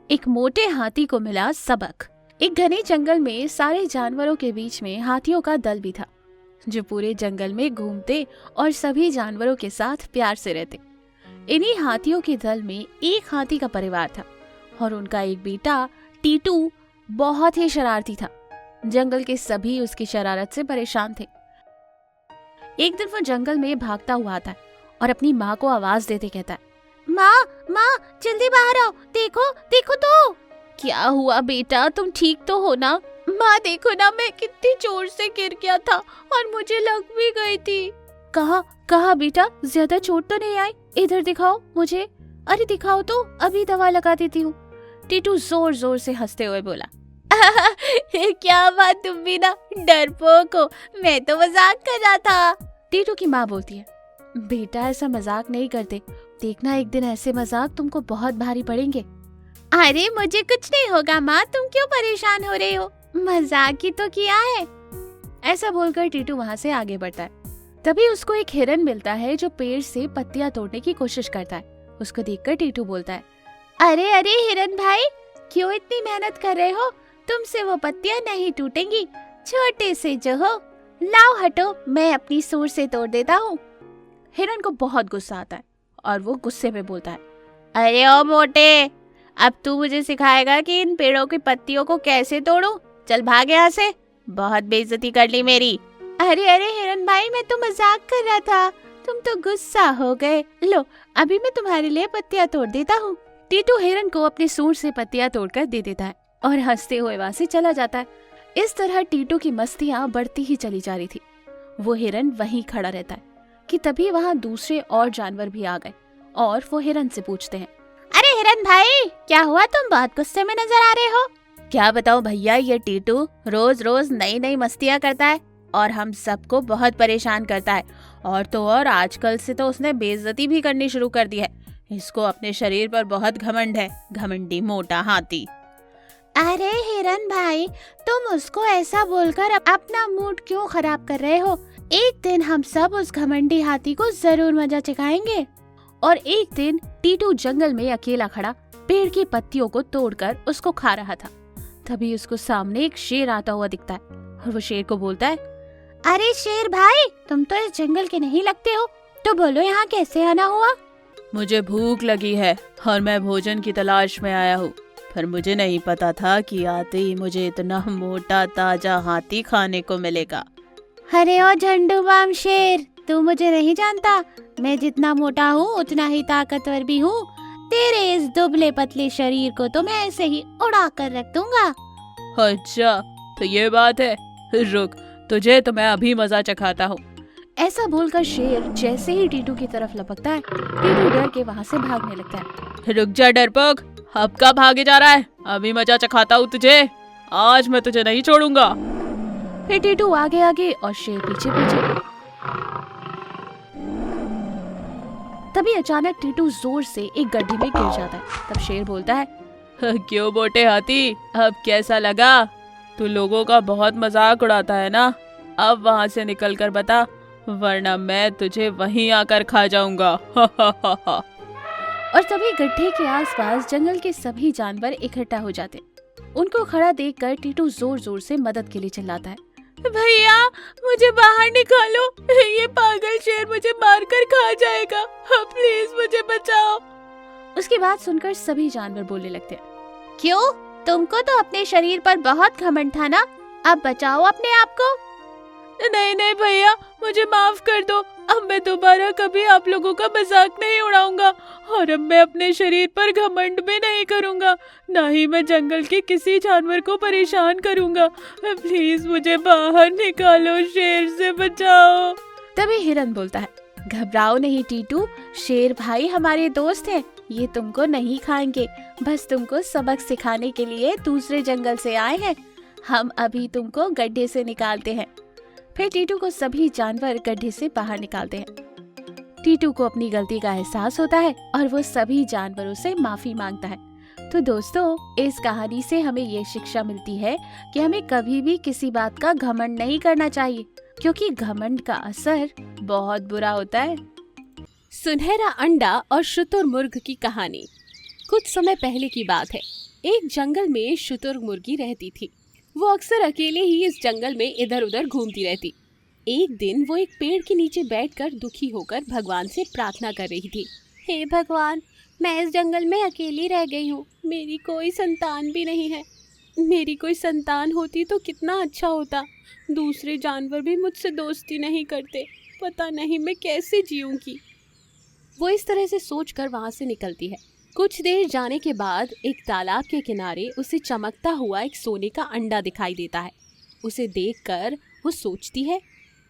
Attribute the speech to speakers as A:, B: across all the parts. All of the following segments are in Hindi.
A: एक मोटे हाथी को मिला सबक। एक घने जंगल में सारे जानवरों के बीच में हाथियों का दल भी था, जो पूरे जंगल में घूमते और सभी जानवरों के साथ प्यार से रहते। इन्हीं हाथियों के दल में एक हाथी का परिवार था और उनका एक बेटा टीटू बहुत ही शरारती था। जंगल के सभी उसकी शरारत से परेशान थे। एक दिन वो जंगल में भागता हुआ आता है और अपनी माँ को आवाज देते कहता है, माँ माँ जल्दी बाहर आओ, देखो देखो तो। क्या हुआ बेटा, तुम ठीक तो हो ना? माँ देखो ना, मैं कितनी जोर से गिर गया था और मुझे लग भी गई थी। कहा बेटा, ज्यादा चोट तो नहीं आई? इधर दिखाओ मुझे। अरे दिखाओ तो, अभी दवा लगा देती हूँ। टीटू जोर जोर से हंसते हुए बोला, क्या बात, तुम भी ना डरपोक हो, मैं तो मजाक कर रहा था। टीटू की माँ बोलती है, बेटा ऐसा मजाक नहीं करते, देखना एक दिन ऐसे मजाक तुमको बहुत भारी पड़ेंगे। अरे मुझे कुछ नहीं होगा माँ, तुम क्यों परेशान हो रहे हो, मजाक ही तो किया है। ऐसा बोलकर टीटू वहाँ से आगे बढ़ता है। तभी उसको एक हिरन मिलता है जो पेड़ से पत्तियां तोड़ने की कोशिश करता है। उसको देखकर टीटू बोलता है, अरे अरे हिरन भाई, क्यों इतनी मेहनत कर रहे हो? तुमसे वो पत्तियां नहीं टूटेंगी, छोटे से जो हो। लाओ हटो, मैं अपनी सूंड से तोड़ देता हूँ। हिरन को बहुत गुस्सा आता है और वो गुस्से में बोलता है, अरे ओ मोटे, अब तू मुझे सिखाएगा कि इन पेड़ों की पत्तियों को कैसे तोड़ूं? चल भाग यहाँ से, बहुत बेइज्जती कर ली मेरी। अरे अरे हिरन भाई, मैं तो मजाक कर रहा था, तुम तो गुस्सा हो गए। लो अभी मैं तुम्हारे लिए पत्तियां तोड़ देता हूँ। टीटू हिरन को अपनी सूंड से पत्तियां तोड़कर दे देता है और हंसते हुए वहां से चला जाता है। इस तरह टीटू की मस्तियां बढ़ती ही चली जा रही थी। वो हिरन वहीं खड़ा रहता है कि तभी वहाँ दूसरे और जानवर भी आ गए और वो हिरन से पूछते हैं, अरे हिरन भाई, क्या हुआ, तुम बहुत गुस्से में नजर आ रहे हो? क्या बताऊं भैया, ये टीटू रोज रोज नई नई मस्तियां करता है और हम सबको बहुत परेशान करता है। और तो और आजकल से तो उसने बेइज्जती भी करनी शुरू कर दी है। इसको अपने शरीर पर बहुत घमंड है, घमंडी मोटा हाथी। अरे हिरन भाई, तुम उसको ऐसा बोलकर अपना मूड क्यों खराब कर रहे हो? एक दिन हम सब उस घमंडी हाथी को जरूर मजा चखाएंगे। और एक दिन टीटू जंगल में अकेला खड़ा पेड़ की पत्तियों को तोड़कर उसको खा रहा था। तभी उसको सामने एक शेर आता हुआ दिखता है और वो शेर को बोलता है, अरे शेर भाई, तुम तो इस जंगल के नहीं लगते हो, तो बोलो यहाँ कैसे आना हुआ? मुझे भूख लगी है और मैं भोजन की तलाश में आया हूँ, पर मुझे नहीं पता था कि आते ही मुझे इतना मोटा ताजा हाथी खाने को मिलेगा। अरे ओ झंडू बाम शेर, तू मुझे नहीं जानता, मैं जितना मोटा हूँ उतना ही ताकतवर भी हूँ। तेरे इस दुबले पतले शरीर को तो मैं ऐसे ही उड़ा कर रख दूंगा। अच्छा तो ये बात है, रुक, तुझे तो मैं अभी मजा चखाता हूँ। ऐसा बोलकर शेर जैसे ही टीटू की तरफ लपकता है, टीटू डर के वहाँ से भागने लगता है। रुक जा डरपोक, अब कब भागे जा रहा है? अभी मजा चखाता हूँ तुझे, आज मैं तुझे नहीं छोड़ूंगा। फिर टीटू आगे आगे और शेर पीछे पीछे। तभी अचानक टीटू जोर से एक गड्ढे में गिर जाता है। तब शेर बोलता है, क्यों मोटे हाथी, अब कैसा लगा? तू लोगों का बहुत मजाक उड़ाता है ना, अब वहाँ से निकल कर बता, वरना मैं तुझे वहीं आकर खा जाऊंगा। और तभी गड्ढे के आसपास जंगल के सभी जानवर इकट्ठा हो जाते। उनको खड़ा देखकर टीटू जोर जोर से मदद के लिए चिल्लाता है, भैया मुझे बाहर निकालो, ये पागल शेर मुझे मारकर खा जाएगा, प्लीज मुझे बचाओ। उसकी बात सुनकर सभी जानवर बोलने लगते हैं, क्यों, तुमको तो अपने शरीर पर बहुत घमंड था ना, अब बचाओ अपने आप को। नहीं नहीं भैया, मुझे माफ कर दो, अब मैं दोबारा कभी आप लोगों का मजाक नहीं उड़ाऊंगा और अब मैं अपने शरीर पर घमंड भी नहीं करूंगा, ना ही मैं जंगल के किसी जानवर को परेशान करूंगा, प्लीज मुझे बाहर निकालो, शेर से बचाओ। तभी हिरन बोलता है, घबराओ नहीं टीटू, शेर भाई हमारे दोस्त हैं, ये तुमको नहीं खाएंगे, बस तुमको सबक सिखाने के लिए दूसरे जंगल से आए हैं, हम अभी तुमको गड्ढे से निकालते हैं। फिर टीटू को सभी जानवर गड्ढे से बाहर निकालते हैं। टीटू को अपनी गलती का एहसास होता है और वो सभी जानवरों से माफी मांगता है। तो दोस्तों, इस कहानी से हमें ये शिक्षा मिलती है कि हमें कभी भी किसी बात का घमंड नहीं करना चाहिए, क्योंकि घमंड का असर बहुत बुरा होता है।
B: सुनहरा अंडा और शुतुरमुर्ग की कहानी।
A: कुछ समय पहले की बात है। एक जंगल में शुतुरमुर्गी रहती थी। वो अक्सर अकेले ही इस जंगल में इधर उधर घूमती रहती। एक दिन वो एक पेड़ के नीचे बैठकर दुखी होकर भगवान से प्रार्थना कर रही थी। हे भगवान, मैं इस जंगल में अकेली रह गई हूँ। मेरी कोई संतान भी नहीं है। मेरी कोई संतान होती तो कितना अच्छा होता। दूसरे जानवर भी मुझसे दोस्ती नहीं करते। पता नहीं मैं कैसे जीऊंगी। वो इस तरह से सोचकर वहां से निकलती है। कुछ देर जाने के बाद एक तालाब के किनारे उसे चमकता हुआ एक सोने का अंडा दिखाई देता है। उसे देखकर वो सोचती है,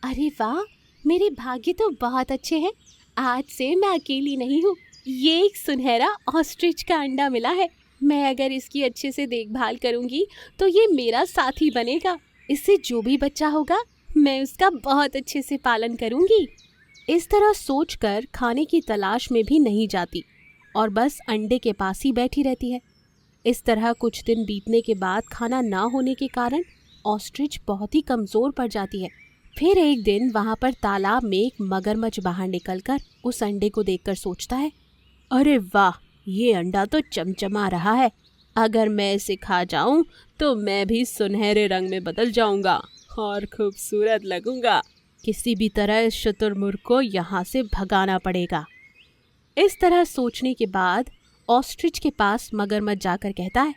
A: अरे वाह, मेरे भाग्य तो बहुत अच्छे हैं। आज से मैं अकेली नहीं हूँ। ये एक सुनहरा ऑस्ट्रिच का अंडा मिला है। मैं अगर इसकी अच्छे से देखभाल करूंगी तो ये मेरा साथी बनेगा। इससे जो भी बच्चा होगा मैं उसका बहुत अच्छे से पालन करूंगी। इस तरह सोचकर खाने की तलाश में भी नहीं जाती और बस अंडे के पास ही बैठी रहती है। इस तरह कुछ दिन बीतने के बाद खाना ना होने के कारण ऑस्ट्रिच बहुत ही कमज़ोर पड़ जाती है। फिर एक दिन वहाँ पर तालाब में एक मगरमच्छ बाहर निकलकर उस अंडे को देखकर सोचता है, अरे वाह, ये अंडा तो चमचमा रहा है। अगर मैं इसे खा जाऊं तो मैं भी सुनहरे रंग में बदल जाऊंगा और खूबसूरत लगूंगा। किसी भी तरह इस शुतुरमुर्ग को यहाँ से भगाना पड़ेगा। इस तरह सोचने के बाद ऑस्ट्रिच के पास मगरमच्छ जाकर कहता है,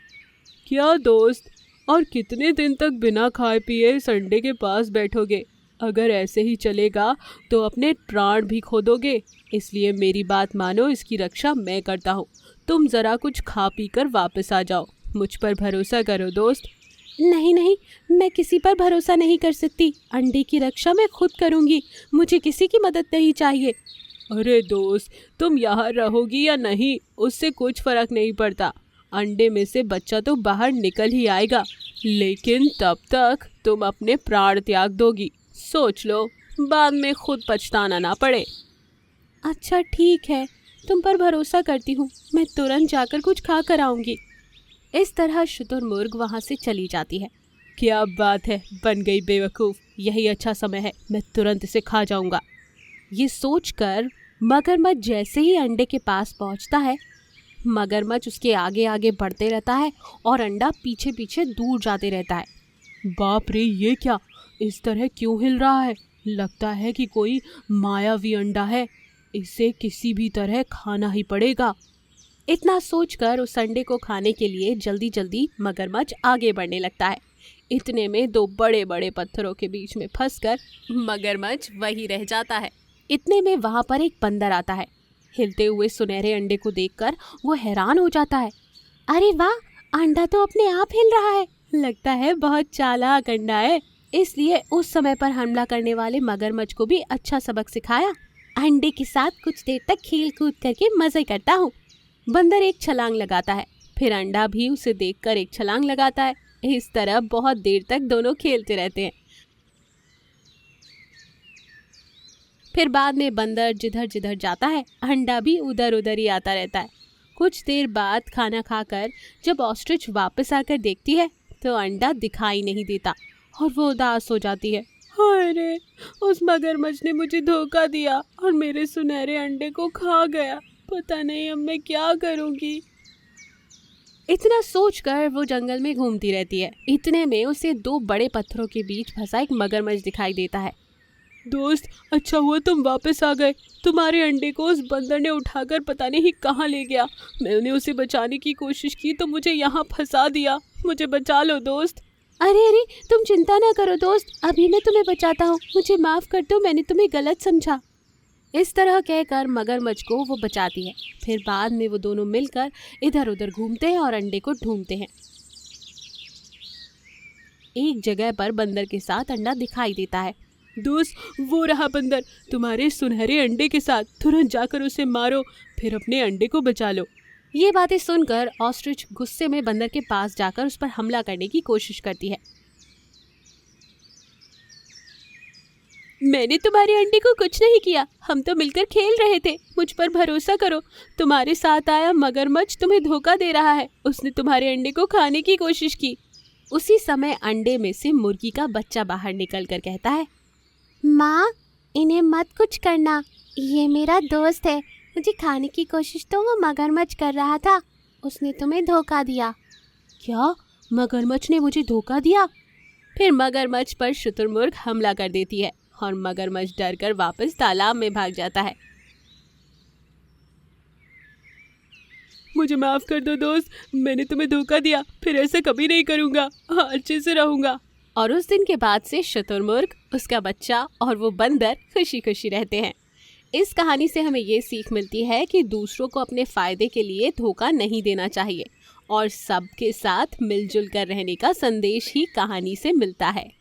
A: क्या दोस्त, और कितने दिन तक बिना खाए पिए इस अंडे के पास बैठोगे? अगर ऐसे ही चलेगा तो अपने प्राण भी खो दोगे। इसलिए मेरी बात मानो, इसकी रक्षा मैं करता हूँ। तुम ज़रा कुछ खा पी कर वापस आ जाओ। मुझ पर भरोसा करो दोस्त। नहीं नहीं, मैं किसी पर भरोसा नहीं कर सकती। अंडे की रक्षा मैं खुद करूँगी। मुझे किसी की मदद नहीं चाहिए। अरे दोस्त, तुम यहाँ रहोगी या नहीं उससे कुछ फर्क नहीं पड़ता। अंडे में से बच्चा तो बाहर निकल ही आएगा, लेकिन तब तक तुम अपने प्राण त्याग दोगी। सोच लो, बाद में खुद पछताना ना पड़े। अच्छा ठीक है, तुम पर भरोसा करती हूँ। मैं तुरंत जाकर कुछ खा कर आऊँगी। इस तरह शुतुरमुर्ग वहाँ से चली जाती है। क्या बात है, बन गई बेवकूफ़। यही अच्छा समय है, मैं तुरंत इसे खा जाऊँगा। ये सोचकर मगरमच्छ जैसे ही अंडे के पास पहुँचता है, मगरमच्छ उसके आगे आगे बढ़ते रहता है और अंडा पीछे पीछे दूर जाते रहता है। बाप रे, ये क्या, इस तरह क्यों हिल रहा है? लगता है कि कोई मायावी अंडा है। इसे किसी भी तरह खाना ही पड़ेगा। इतना सोचकर उस अंडे को खाने के लिए जल्दी जल्दी मगरमच्छ आगे बढ़ने लगता है। इतने में दो बड़े बड़े पत्थरों के बीच में फंसकर मगरमच्छ वहीं रह जाता है। इतने में वहाँ पर एक बंदर आता है। हिलते हुए सुनहरे अंडे को देखकर वो हैरान हो जाता है। अरे वाह, अंडा तो अपने आप हिल रहा है। लगता है बहुत चालाक अंडा है। इसलिए उस समय पर हमला करने वाले मगरमच्छ को भी अच्छा सबक सिखाया। अंडे के साथ कुछ देर तक खेल कूद करके मजे करता हूँ। बंदर एक छलांग लगाता है, फिर अंडा भी उसे देखकर एक छलांग लगाता है। इस तरह बहुत देर तक दोनों खेलते रहते हैं। फिर बाद में बंदर जिधर जिधर जाता है, अंडा भी उधर उधर ही आता रहता है। कुछ देर बाद खाना खाकर जब ऑस्ट्रिच वापस आकर देखती है तो अंडा दिखाई नहीं देता और वो उदास हो जाती है। अरे, उस मगरमच्छ ने मुझे धोखा दिया और मेरे सुनहरे अंडे को खा गया। पता नहीं अब मैं क्या करूंगी। इतना सोचकर वो जंगल में घूमती रहती है। इतने में उसे दो बड़े पत्थरों के बीच फंसा एक मगरमच्छ दिखाई देता है। दोस्त, अच्छा हुआ तुम वापस आ गए। तुम्हारे अंडे को उस बंदर ने उठाकर पता नहीं कहाँ ले गया। मैंने उसे बचाने की कोशिश की तो मुझे यहाँ फंसा दिया। मुझे बचा लो दोस्त। अरे अरे, तुम चिंता ना करो दोस्त, अभी मैं तुम्हें बचाता हूँ। मुझे माफ कर दो, मैंने तुम्हें गलत समझा। इस तरह कहकर मगरमच्छ को वो बचाती है। फिर बाद में वो दोनों मिलकर इधर उधर घूमते हैं और अंडे को ढूंढते हैं। एक जगह पर बंदर के साथ अंडा दिखाई देता है। दोस्त, वो रहा बंदर तुम्हारे सुनहरे अंडे के साथ। तुरंत जाकर उसे मारो, फिर अपने अंडे को बचा लो। ये बातें सुनकर ऑस्ट्रिच गुस्से में बंदर के पास जाकर उस पर हमला करने की कोशिश करती है। मैंने तुम्हारे अंडे को कुछ नहीं किया, हम तो मिलकर खेल रहे थे। मुझ पर भरोसा करो। तुम्हारे साथ आया मगरमच्छ तुम्हें धोखा दे रहा है। उसने तुम्हारे अंडे को खाने की कोशिश की। उसी समय अंडे में से मुर्गी का बच्चा बाहर निकलकर कहता है, माँ, इन्हें मत कुछ करना। ये मेरा दोस्त है। मुझे खाने की कोशिश तो वो मगरमच्छ कर रहा था। उसने तुम्हें धोखा दिया। क्या? मगरमच्छ ने मुझे धोखा दिया? फिर मगरमच्छ पर शुतुरमुर्ग हमला कर देती है और मगरमच्छ डरकर वापस तालाब में भाग जाता है। मुझे माफ कर दो दोस्त, मैंने तुम्हें धोखा दिया, फिर ऐसा कभी नहीं करूँगा, हाँ अच्छे से रहूँगा। और उस दिन के बाद से शुतुरमुर्ग, उसका बच्चा और वो बंदर खुशी खुशी रहते हैं। इस कहानी से हमें ये सीख मिलती है कि दूसरों को अपने फायदे के लिए धोखा नहीं देना चाहिए और सबके साथ मिलजुल कर रहने का संदेश ही कहानी से मिलता है।